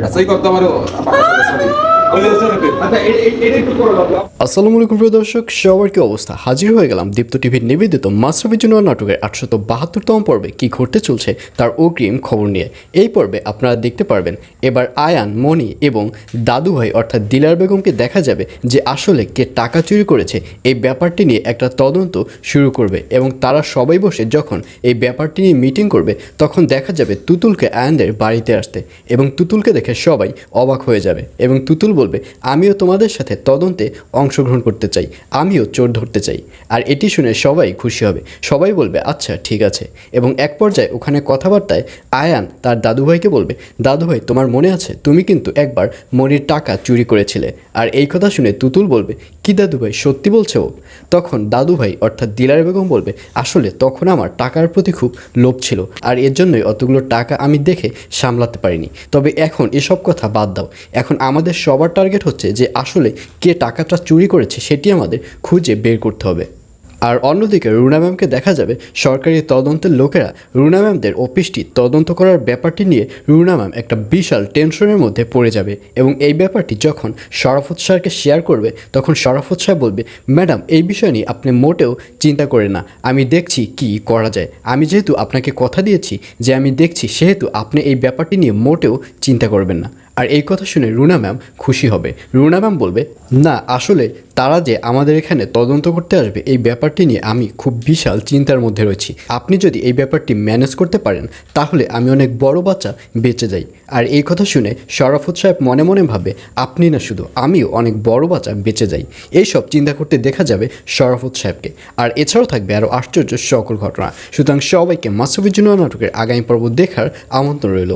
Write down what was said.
আচ্ছা এই কথা আমারও আসসালামু আলাইকুম প্রিয় দর্শক, সবার কি অবস্থা? হাজির হয়ে গেলাম দীপ্ত টিভির নিবেদিত মাশরাফে জুনিয়র নাটকের 872তম পর্বে কি ঘটতে চলছে তার অগ্রিম খবর নিয়ে। এই পর্বে আপনারা দেখতে পারবেন এবার আয়ান, মনি এবং দাদু ভাই অর্থাৎ দিলার বেগমকে দেখা যাবে যে আসলে কে টাকা চুরি করেছে এই ব্যাপারটি নিয়ে একটা তদন্ত শুরু করবে এবং তারা সবাই বসে যখন এই ব্যাপারটি নিয়ে মিটিং করবে তখন দেখা যাবে তুতুলকে আয়ানদের বাড়িতে আসতে এবং তুতুলকে দেখে সবাই অবাক হয়ে যাবে এবং তুতুল বলবে, আমিও তোমাদের সাথে তদন্তে অংশগ্রহণ করতে চাই, আমিও চোর ধরতে চাই। আর এটি শুনে সবাই খুশি হবে, সবাই বলবে আচ্ছা ঠিক আছে। এবং এক পর্যায়ে ওখানে কথাবার্তায় আয়ান তার দাদুভাইকে বলবে, দাদুভাই তোমার মনে আছে তুমি কিন্তু একবার মনির টাকা চুরি করেছিলে। আর এই কথা শুনে তুতুল বলবে, কি দাদুভাই সত্যি বলছে ও? তখন দাদুভাই অর্থাৎ দিলার বেগম বলবে, আসলে তখন আমার টাকার প্রতি খুব লোভ ছিল আর এর জন্যই অতগুলো টাকা আমি দেখে সামলাতে পারিনি। তবে এখন এসব কথা বাদ দাও, এখন আমাদের সবার টার্গেট হচ্ছে যে আসলে কে টাকাটা চুরি করেছে সেটি আমাদের খুঁজে বের করতে হবে। আর অন্যদিকে রুনা ম্যামকে দেখা যাবে সরকারি তদন্তের লোকেরা রুনা ম্যামদের অফিসটি তদন্ত করার ব্যাপারটি নিয়ে রুনা ম্যাম একটা বিশাল টেনশনের মধ্যে পড়ে যাবে এবং এই ব্যাপারটি যখন শরাফত স্যারকে শেয়ার করবে তখন শরাফত স্যার বলবে, ম্যাডাম এই বিষয় নিয়ে আপনি মোটেও চিন্তা করেন না, আমি দেখছি কি করা যায়। আমি যেহেতু আপনাকে কথা দিয়েছি যে আমি দেখছি, সেহেতু আপনি এই ব্যাপারটি নিয়ে মোটেও চিন্তা করবেন না। আর এই কথা শুনে রুনা ম্যাম খুশি হবে। রুনা ম্যাম বলবে, না আসলে তারা যে আমাদের এখানে তদন্ত করতে আসবে এই ব্যাপারটি নিয়ে আমি খুব বিশাল চিন্তার মধ্যে রয়েছি। আপনি যদি এই ব্যাপারটি ম্যানেজ করতে পারেন তাহলে আমি অনেক বড় বাচ্চা বেঁচে যাই। আর এই কথা শুনে শরাফত সাহেব মনে মনে ভাবে, আপনি না শুধু আমিও অনেক বড় বাচ্চা বেঁচে যাই। এইসব চিন্তা করতে দেখা যাবে শরাফত সাহেবকে। আর এছাড়াও থাকবে আরও আশ্চর্য সকল ঘটনা। সুতরাং সবাইকে মাশরাফে জুনিয়র নাটকের আগামী পর্ব দেখার আমন্ত্রণ রইল।